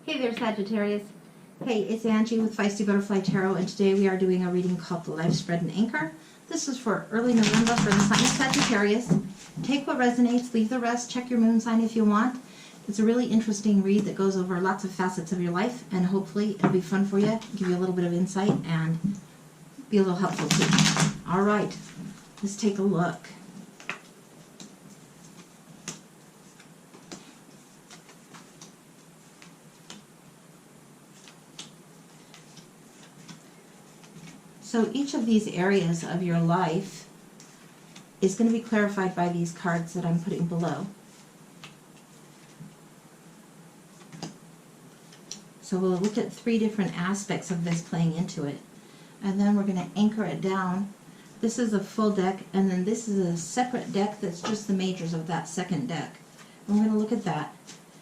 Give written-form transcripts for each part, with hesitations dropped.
Hey there, Sagittarius. Hey, it's Angie with Feisty Butterfly Tarot, and today we are doing a reading called The Life Spread and Anchor. This is for early November for the sign of Sagittarius. Take what resonates, leave the rest, check your moon sign if you want. It's a really interesting read that goes over lots of facets of your life, and hopefully it'll be fun for you, give you a little bit of insight, and be a little helpful too. All right, let's take a look. So each of these areas of your life is going to be clarified by these cards that I'm putting below. So we'll look at 3 different aspects of this playing into it. And then we're going to anchor it down. This is a full deck, and then this is a separate deck that's just the majors of that second deck. And we're going to look at that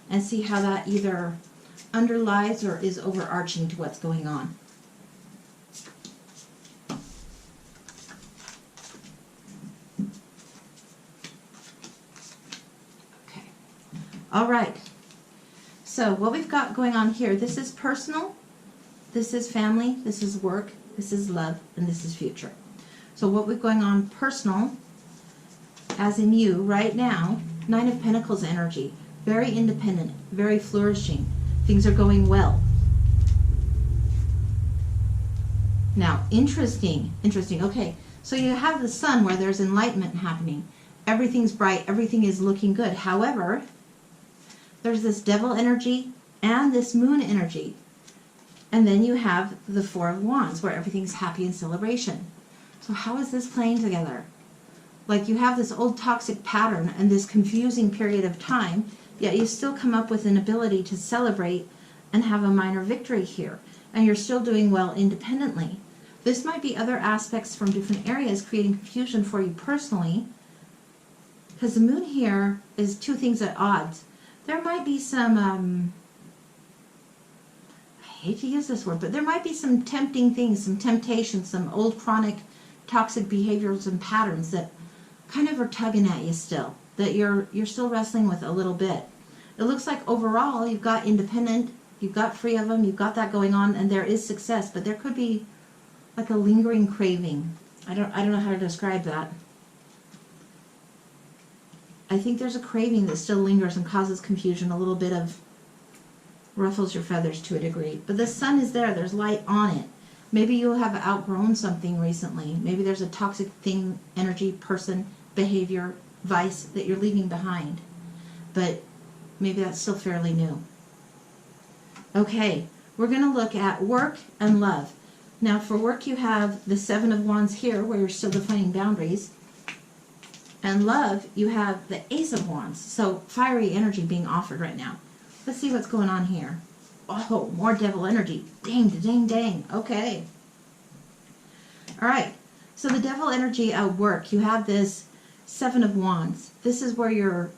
and see how that either underlies or is overarching to what's going on. All right, so what we've got going on here, this is personal, this is family, this is work, this is love, and this is future. So what we're going on personal, as in you right now, 9 of Pentacles energy, very independent, very flourishing, things are going well. Now, interesting, okay, so you have the sun where there's enlightenment happening. Everything's bright, everything is looking good. However, there's this devil energy and this moon energy. And then you have the 4 of Wands where everything's happy and celebration. So how is this playing together? Like you have this old toxic pattern and this confusing period of time, yet you still come up with an ability to celebrate and have a minor victory here. And you're still doing well independently. This might be other aspects from different areas creating confusion for you personally. Because the moon here is 2 things at odds. There might be some, I hate to use this word, but there might be some tempting things, some temptations, some old chronic toxic behaviors and patterns that kind of are tugging at you still, that you're still wrestling with a little bit. It looks like overall you've got independent, you've got free of them, you've got that going on, and there is success, but there could be like a lingering craving. I don't know how to describe that. I think there's a craving that still lingers and causes confusion, a little bit of ruffles your feathers to a degree. But the sun is there, there's light on it. Maybe you'll have outgrown something recently. Maybe there's a toxic thing, energy, person, behavior, vice that you're leaving behind. But maybe that's still fairly new. Okay, we're going to look at work and love. Now for work you have the 7 of Wands here where you're still defining boundaries. And love, you have the Ace of Wands. So fiery energy being offered right now. Let's see what's going on here. Oh, more devil energy. Dang, dang, dang. Okay. All right. So the devil energy at work, you have this 7 of Wands. This is where you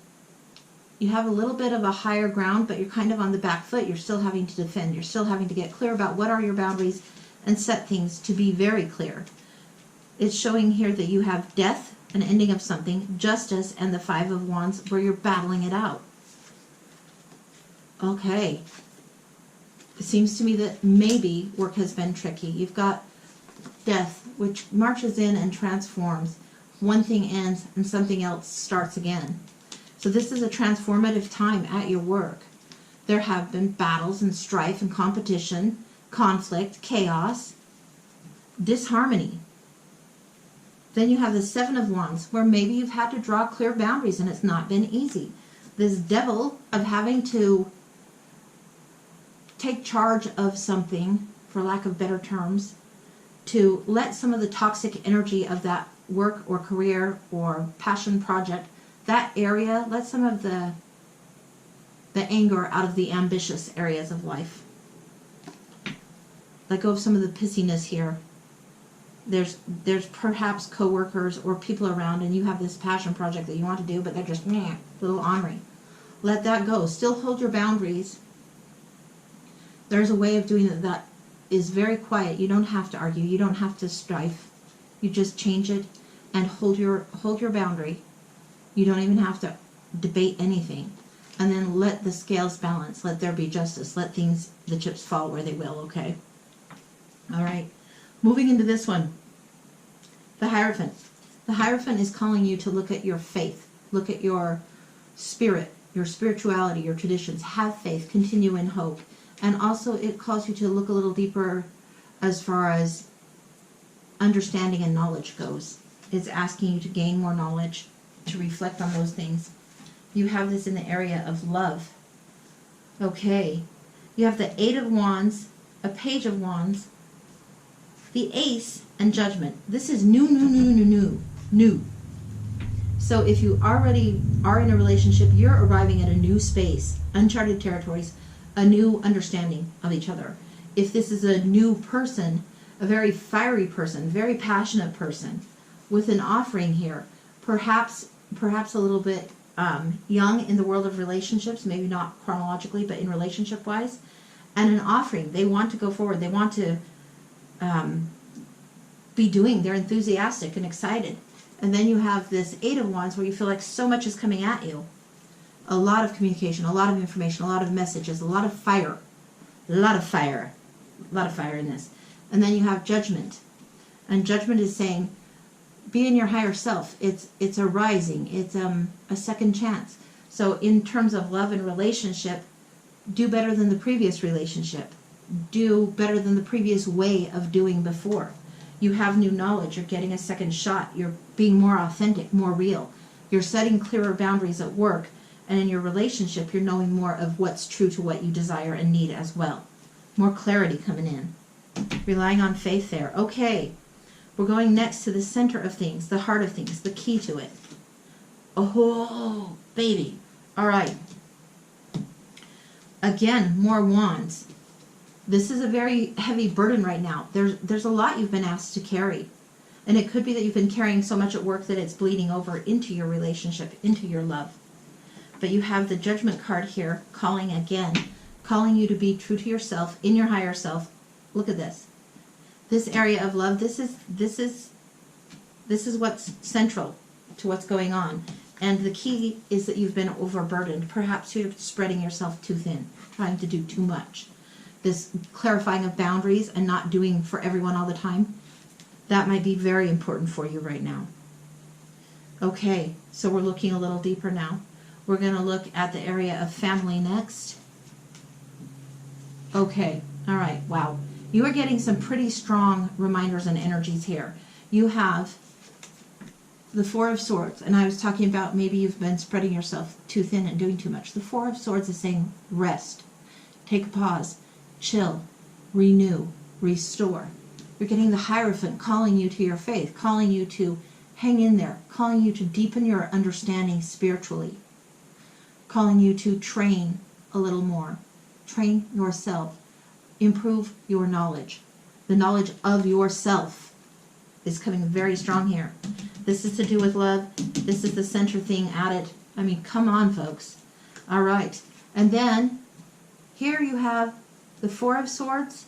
have a little bit of a higher ground, but you're kind of on the back foot. You're still having to defend. You're still having to get clear about what are your boundaries and set things to be very clear. It's showing here that you have death, an ending of something, justice, and the 5 of Wands where you're battling it out. Okay. It seems to me that maybe work has been tricky. You've got death, which marches in and transforms. One thing ends and something else starts again. So this is a transformative time at your work. There have been battles and strife and competition, conflict, chaos, disharmony. Then you have the 7 of Wands, where maybe you've had to draw clear boundaries and it's not been easy. This devil of having to take charge of something, for lack of better terms, to let some of the toxic energy of that work or career or passion project, that area, let some of the anger out of the ambitious areas of life. Let go of some of the pissiness here. There's perhaps coworkers or people around and you have this passion project that you want to do, but they're just a little ornery. Let that go. Still hold your boundaries. There's a way of doing it that is very quiet. You don't have to argue. You don't have to strife. You just change it and hold your boundary. You don't even have to debate anything. And then let the scales balance. Let there be justice. Let the chips fall where they will, okay? All right. Moving into this one. The Hierophant. The Hierophant is calling you to look at your faith. Look at your spirit, your spirituality, your traditions. Have faith. Continue in hope. And also it calls you to look a little deeper as far as understanding and knowledge goes. It's asking you to gain more knowledge, to reflect on those things. You have this in the area of love. Okay. You have the Eight of Wands, a Page of Wands, the Ace, and Judgment. This is new. So if you already are in a relationship, you're arriving at a new space, uncharted territories, a new understanding of each other. If this is a new person, a very fiery person, very passionate person, with an offering here, perhaps a little bit young in the world of relationships, maybe not chronologically, but in relationship wise, and an offering. They want to go forward. They want to be doing. They're enthusiastic and excited. And then you have this Eight of Wands where you feel like so much is coming at you. A lot of communication, a lot of information, a lot of messages, a lot of fire. A lot of fire in this. And then you have Judgment. And Judgment is saying, be in your higher self. It's a rising. It's a second chance. So in terms of love and relationship, do better than the previous relationship. Do better than the previous way of doing before. You have new knowledge. You're getting a second shot. You're being more authentic, more real. You're setting clearer boundaries at work. And in your relationship, you're knowing more of what's true to what you desire and need as well. More clarity coming in. Relying on faith there. Okay. We're going next to the center of things, the heart of things, the key to it. Oh, baby. All right. Again, more wands. This is a very heavy burden right now. There's a lot you've been asked to carry. And it could be that you've been carrying so much at work that it's bleeding over into your relationship, into your love. But you have the Judgment card here, calling you to be true to yourself, in your higher self. Look at this. This area of love, this is what's central to what's going on. And the key is that you've been overburdened. Perhaps you're spreading yourself too thin, trying to do too much. This clarifying of boundaries and not doing for everyone all the time, that might be very important for you right now. Okay, so we're looking a little deeper now. We're going to look at the area of family next. Okay, all right, wow. You are getting some pretty strong reminders and energies here. You have the Four of Swords, and I was talking about maybe you've been spreading yourself too thin and doing too much. The Four of Swords is saying rest, take a pause, chill, renew, restore. You're getting the Hierophant calling you to your faith, calling you to hang in there, calling you to deepen your understanding spiritually, calling you to train a little more, train yourself. Improve your knowledge. The knowledge of yourself is coming very strong here. This is to do with love. This is the center thing added. I mean, come on, folks. All right. And then here you have the Four of Swords,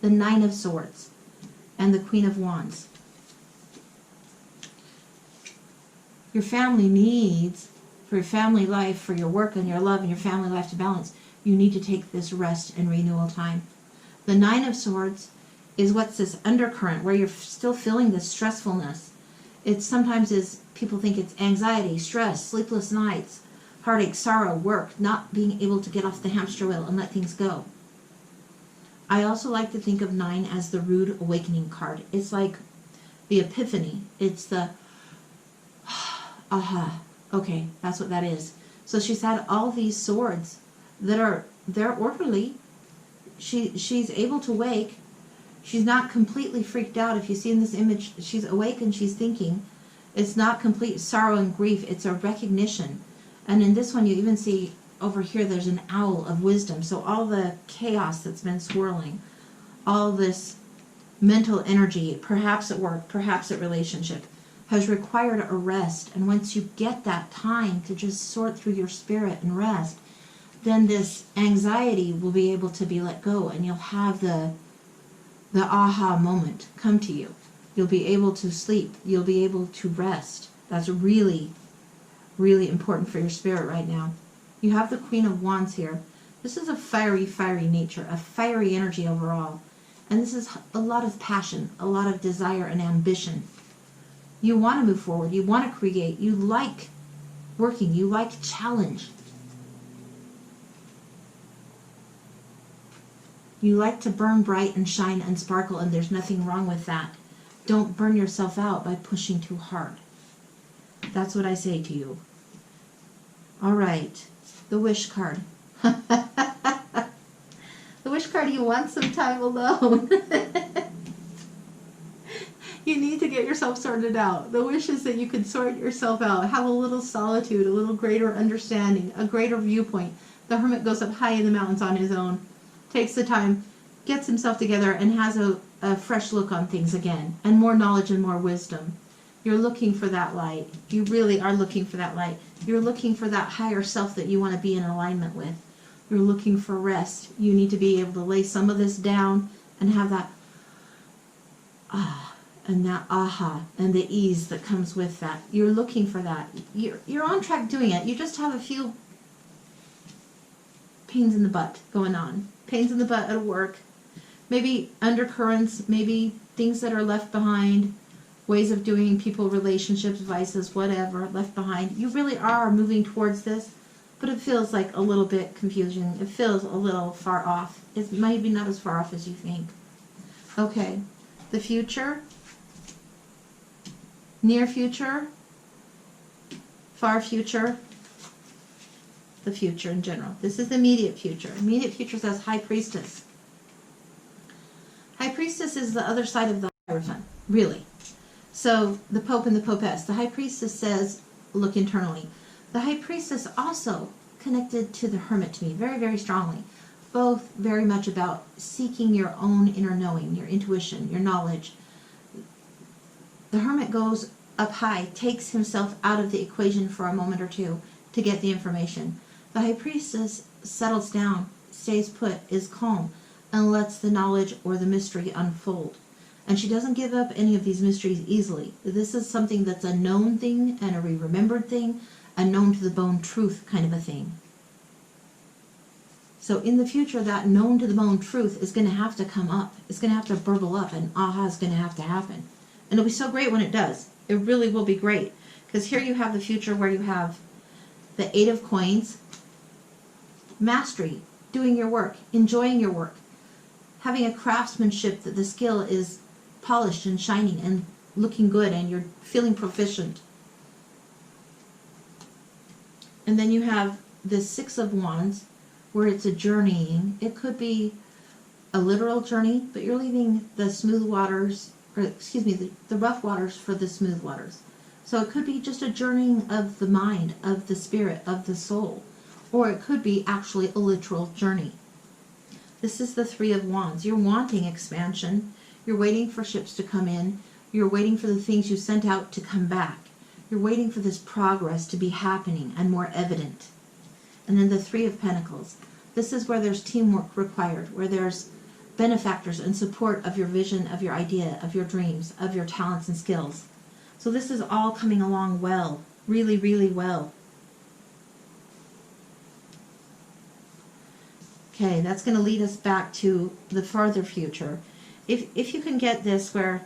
the Nine of Swords, and the Queen of Wands. Your family needs, for your family life, for your work and your love and your family life to balance, you need to take this rest and renewal time. The Nine of Swords is what's this undercurrent where you're still feeling this stressfulness. It sometimes is, people think it's anxiety, stress, sleepless nights, heartache, sorrow, work, not being able to get off the hamster wheel and let things go. I also like to think of 9 as the rude awakening card. It's like the epiphany. It's the, aha, okay, that's what that is. So she's had all these swords that they're orderly. She's able to wake. She's not completely freaked out. If you see in this image, she's awake and she's thinking. It's not complete sorrow and grief. It's a recognition. And in this one, you even see over here, there's an owl of wisdom. So all the chaos that's been swirling, all this mental energy, perhaps at work, perhaps at relationship, has required a rest. And once you get that time to just sort through your spirit and rest, then this anxiety will be able to be let go, and you'll have the aha moment come to you. You'll be able to sleep. You'll be able to rest. That's really, really important for your spirit right now. You have the Queen of Wands here. This is a fiery, fiery nature, a fiery energy overall. And this is a lot of passion, a lot of desire and ambition. You want to move forward. You want to create. You like working. You like challenge. You like to burn bright and shine and sparkle, and there's nothing wrong with that. Don't burn yourself out by pushing too hard. That's what I say to you. All right. The Wish card. The Wish card, you want some time alone. You need to get yourself sorted out. The wish is that you can sort yourself out, have a little solitude, a little greater understanding, a greater viewpoint. The hermit goes up high in the mountains on his own, takes the time, gets himself together, and has a fresh look on things again, and more knowledge and more wisdom. You're looking for that light. You really are looking for that light. You're looking for that higher self that you want to be in alignment with. You're looking for rest. You need to be able to lay some of this down and have that and that aha and the ease that comes with that. You're looking for that. You're on track doing it. You just have a few pains in the butt going on. Pains in the butt at work. Maybe undercurrents, maybe things that are left behind, ways of doing people, relationships, vices, whatever, left behind. You really are moving towards this, but it feels like a little bit confusing. It feels a little far off. It's maybe not as far off as you think. Okay, the future, near future, far future, the future in general. This is the immediate future. Immediate future says High Priestess. High Priestess is the other side of the Hierophant, really. So the Pope and the Popess. The High Priestess says, look internally. The High Priestess also connected to the Hermit to me very, very strongly. Both very much about seeking your own inner knowing, your intuition, your knowledge. The Hermit goes up high, takes himself out of the equation for a moment or two to get the information. The High Priestess settles down, stays put, is calm, and lets the knowledge or the mystery unfold. And she doesn't give up any of these mysteries easily. This is something that's a known thing and a remembered thing, a known to the bone truth kind of a thing. So in the future, that known to the bone truth is going to have to come up. It's going to have to burble up, and aha is going to have to happen. And it'll be so great when it does. It really will be great. Because here you have the future where you have the Eight of Coins, mastery, doing your work, enjoying your work, having a craftsmanship that the skill is polished and shining and looking good and you're feeling proficient. And then you have the Six of Wands where it's a journeying. It could be a literal journey, but you're leaving the smooth waters, or excuse me, the rough waters for the smooth waters. So it could be just a journeying of the mind, of the spirit, of the soul, or it could be actually a literal journey. This is the Three of Wands. You're wanting expansion. You're waiting for ships to come in. You're waiting for the things you sent out to come back. You're waiting for this progress to be happening and more evident. And then the Three of Pentacles. This is where there's teamwork required, where there's benefactors and support of your vision, of your idea, of your dreams, of your talents and skills. So this is all coming along well, really, really well. Okay, that's going to lead us back to the farther future. If you can get this where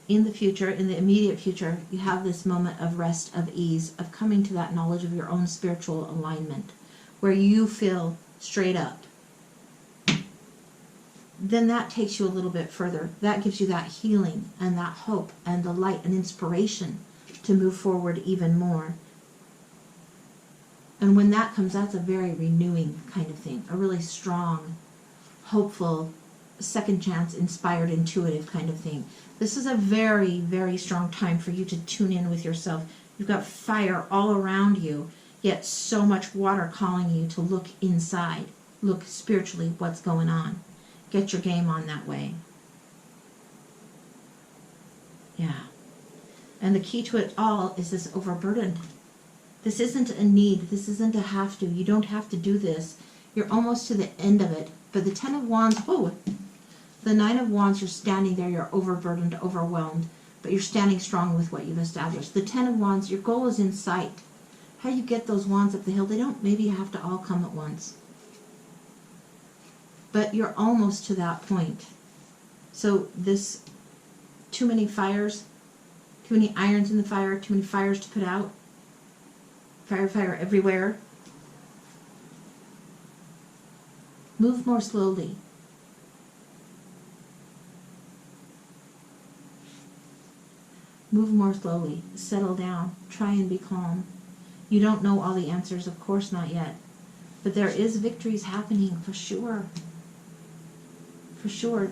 in the future, in the immediate future, you have this moment of rest, of ease, of coming to that knowledge of your own spiritual alignment, where you feel straight up, then that takes you a little bit further. That gives you that healing and that hope and the light and inspiration to move forward even more. And when that comes, that's a very renewing kind of thing, a really strong, hopeful, second chance, inspired, intuitive kind of thing. This is a very, very strong time for you to tune in with yourself. You've got fire all around you, yet so much water calling you to look inside, look spiritually what's going on. Get your game on that way. Yeah. And the key to it all is this overburdened. This isn't a need. This isn't a have to. You don't have to do this. You're almost to the end of it. But the Ten of Wands, the Nine of Wands, you're standing there. You're overburdened, overwhelmed. But you're standing strong with what you've established. The Ten of Wands, your goal is in sight. how you get those wands up the hill. They don't maybe have to all come at once. But you're almost to that point. So this, too many fires, too many irons in the fire, too many fires to put out. Fire, fire everywhere. Move more slowly. Move more slowly. Settle down. Try and be calm. You don't know all the answers, of course not yet. But there is victories happening for sure. For sure.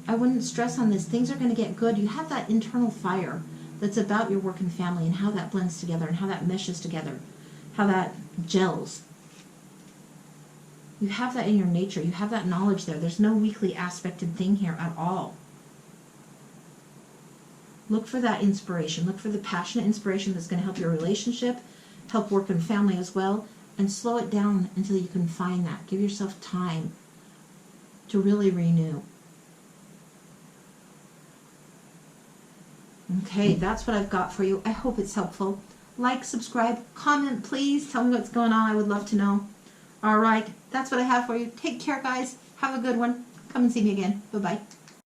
I wouldn't stress on this. Things are going to get good. You have that internal fire that's about your work and family and how that blends together and how that meshes together, how that gels. You have that in your nature. You have that knowledge there. There's no weakly aspected thing here at all. Look for that inspiration. Look for the passionate inspiration that's going to help your relationship, help work and family as well, and slow it down until you can find that. Give yourself time to really renew. Okay, that's what I've got for you. I hope it's helpful. Like, subscribe, comment, please. Tell me what's going on. I would love to know. All right, that's what I have for you. Take care, guys. Have a good one. Come and see me again. Bye-bye.